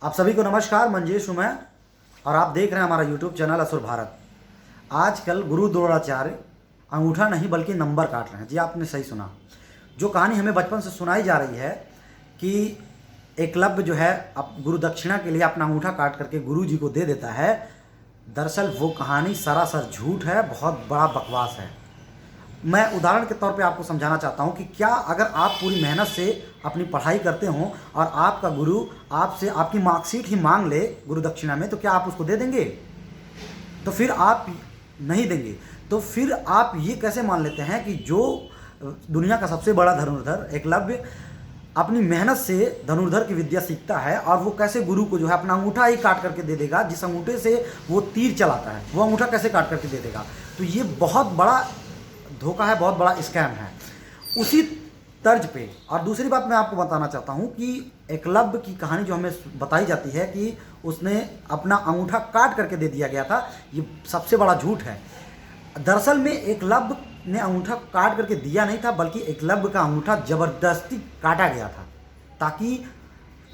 आप सभी को नमस्कार। मंजेश हूँ मैं और आप देख रहे हैं हमारा यूट्यूब चैनल असुर भारत। आजकल गुरु द्रोणाचार्य अंगूठा नहीं बल्कि नंबर काट रहे हैं। जी आपने सही सुना। जो कहानी हमें बचपन से सुनाई जा रही है कि एकलव्य जो है अब गुरु दक्षिणा के लिए अपना अंगूठा काट करके गुरु जी को दे देता है, दरअसल वो कहानी सरासर झूठ है, बहुत बड़ा बकवास है। मैं उदाहरण के तौर पे आपको समझाना चाहता हूँ कि क्या अगर आप पूरी मेहनत से अपनी पढ़ाई करते हो और आपका गुरु आपसे आपकी मार्कशीट ही मांग ले गुरु दक्षिणा में, तो क्या आप उसको दे देंगे? तो फिर आप नहीं देंगे। तो फिर आप ये कैसे मान लेते हैं कि जो दुनिया का सबसे बड़ा धनुर्धर एकलव्य अपनी मेहनत से धनुर्धर की विद्या सीखता है और वो कैसे गुरु को जो है अपना अंगूठा ही काट करके दे देगा? जिस अंगूठे से वो तीर चलाता है वो अंगूठा कैसे काट करके दे देगा? तो ये बहुत बड़ा धोखा है, बहुत बड़ा स्कैम है। उसी तर्ज पे और दूसरी बात मैं आपको बताना चाहता हूँ कि एकलव्य की कहानी जो हमें बताई जाती है कि उसने अपना अंगूठा काट करके दे दिया गया था, ये सबसे बड़ा झूठ है। दरअसल में एकलव्य ने अंगूठा काट करके दिया नहीं था, बल्कि एकलव्य का अंगूठा जबरदस्ती काटा गया था ताकि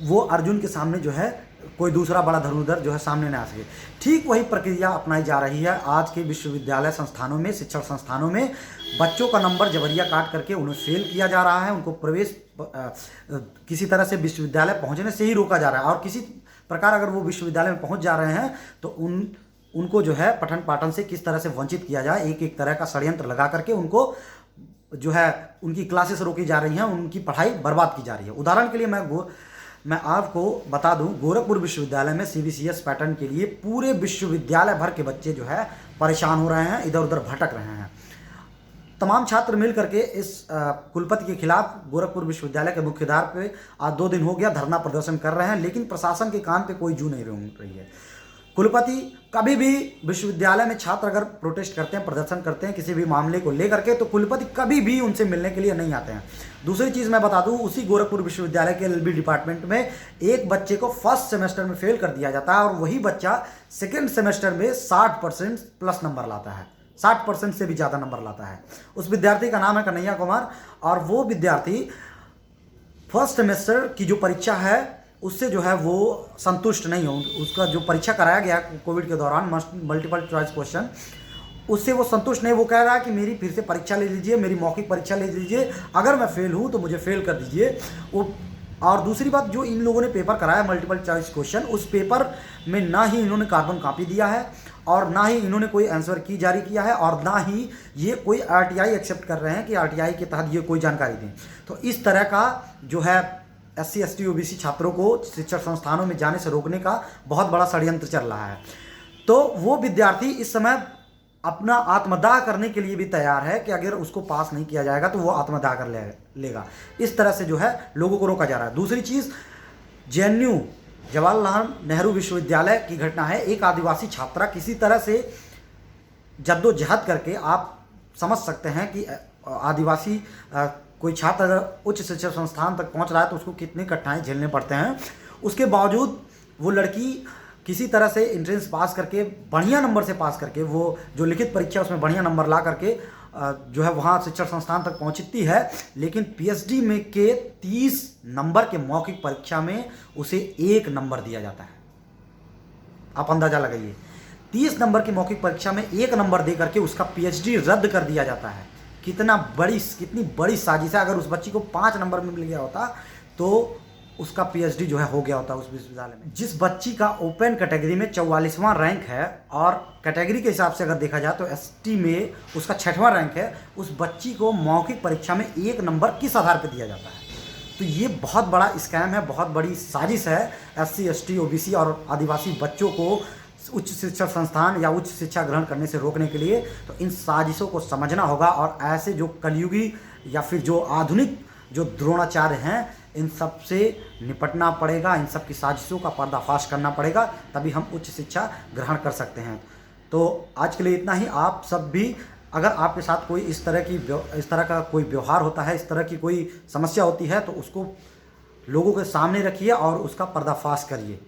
वो अर्जुन के सामने जो है कोई दूसरा बड़ा धनुर्धर जो है सामने ना आ सके। ठीक वही प्रक्रिया अपनाई जा रही है आज के विश्वविद्यालय संस्थानों में, शिक्षण संस्थानों में। बच्चों का नंबर जबरिया काट करके उन्हें फेल किया जा रहा है, उनको प्रवेश किसी तरह से विश्वविद्यालय पहुंचने से ही रोका जा रहा है। और किसी प्रकार अगर वो विश्वविद्यालय में पहुंच जा रहे हैं तो उनको जो है पठन पाठन से किस तरह से वंचित किया जाए, एक एक तरह का षड्यंत्र लगा करके उनको जो है उनकी क्लासेस रोकी जा रही हैं, उनकी पढ़ाई बर्बाद की जा रही है। उदाहरण के लिए मैं आपको बता दूं, गोरखपुर विश्वविद्यालय में सीबीसीएस पैटर्न के लिए पूरे विश्वविद्यालय भर के बच्चे जो है परेशान हो रहे हैं, इधर उधर भटक रहे हैं। तमाम छात्र मिल करके इस कुलपति के खिलाफ गोरखपुर विश्वविद्यालय के मुख्य द्वार पे आज 2 दिन हो गया धरना प्रदर्शन कर रहे हैं, लेकिन प्रशासन के कान पे कोई जू नहीं रही है। कुलपति कभी भी विश्वविद्यालय में छात्र अगर प्रोटेस्ट करते हैं, प्रदर्शन करते हैं किसी भी मामले को लेकर के, तो कुलपति कभी भी उनसे मिलने के लिए नहीं आते हैं। दूसरी चीज़ मैं बता दूं, उसी गोरखपुर विश्वविद्यालय के एलएलबी डिपार्टमेंट में एक बच्चे को फर्स्ट सेमेस्टर में फेल कर दिया जाता है और वही बच्चा सेकेंड सेमेस्टर में 60% प्लस नंबर लाता है, 60% से भी ज़्यादा नंबर लाता है। उस विद्यार्थी का नाम है कन्हैया कुमार और वो विद्यार्थी फर्स्ट सेमेस्टर की जो परीक्षा है उससे जो है वो संतुष्ट नहीं हो। उसका जो परीक्षा कराया गया कोविड के दौरान मल्टीपल चॉइस क्वेश्चन, उससे वो संतुष्ट नहीं। वो कह रहा है कि मेरी फिर से परीक्षा ले लीजिए, मेरी मौखिक परीक्षा ले लीजिए, अगर मैं फेल हूँ तो मुझे फेल कर दीजिए। वो और दूसरी बात, जो इन लोगों ने पेपर कराया मल्टीपल चॉइस क्वेश्चन, उस पेपर में ना ही इन्होंने कार्बन कॉपी दिया है और ना ही इन्होंने कोई आंसर की जारी किया है और ना ही ये कोई आरटीआई एक्सेप्ट कर रहे हैं कि आरटीआई के तहत ये कोई जानकारी दें। तो इस तरह का जो है SC ST OBC छात्रों को शिक्षण संस्थानों में जाने से रोकने का बहुत बड़ा षड्यंत्र चल रहा है। तो वो विद्यार्थी इस समय अपना आत्मदाह करने के लिए भी तैयार है कि अगर उसको पास नहीं किया जाएगा तो वो आत्मदाह कर लेगा। इस तरह से जो है लोगों को रोका जा रहा है। दूसरी चीज़, JNU जवाहरलाल नेहरू विश्वविद्यालय की घटना है। एक आदिवासी छात्रा किसी तरह से जद्दोजहद करके, आप समझ सकते हैं कि आदिवासी कोई छात्र अगर उच्च शिक्षा संस्थान तक पहुंच रहा है तो उसको कितनी कठिनाई झेलने पड़ते हैं। उसके बावजूद वो लड़की किसी तरह से एंट्रेंस पास करके, बढ़िया नंबर से पास करके, वो जो लिखित परीक्षा उसमें बढ़िया नंबर ला करके जो है वहाँ शिक्षण संस्थान तक पहुँचती है। लेकिन PhD में के 30 नंबर के मौखिक परीक्षा में उसे 1 नंबर दिया जाता है। आप अंदाज़ा लगाइए, 30 नंबर की मौखिक परीक्षा में 1 नंबर दे करके उसका PhD रद्द कर दिया जाता है। कितनी बड़ी साजिश है। अगर उस बच्ची को 5 नंबर में मिल गया होता तो उसका PhD जो है हो गया होता उस विश्वविद्यालय में। जिस बच्ची का ओपन कैटेगरी में 44वां रैंक है और कैटेगरी के हिसाब से अगर देखा जाए तो ST में उसका 6वां रैंक है, उस बच्ची को मौखिक परीक्षा में 1 नंबर किस आधार पर दिया जाता है? तो ये बहुत बड़ा स्कैम है, बहुत बड़ी साजिश है SC ST OBC और आदिवासी बच्चों को उच्च शिक्षा संस्थान या उच्च शिक्षा ग्रहण करने से रोकने के लिए। तो इन साजिशों को समझना होगा और ऐसे जो कलयुगी या फिर जो आधुनिक जो द्रोणाचार्य हैं, इन सब से निपटना पड़ेगा, इन सब की साजिशों का पर्दाफाश करना पड़ेगा, तभी हम उच्च शिक्षा ग्रहण कर सकते हैं। तो आज के लिए इतना ही। आप सब भी, अगर आपके साथ कोई इस तरह का कोई व्यवहार होता है, इस तरह की कोई समस्या होती है, तो उसको लोगों के सामने रखिए और उसका पर्दाफाश करिए।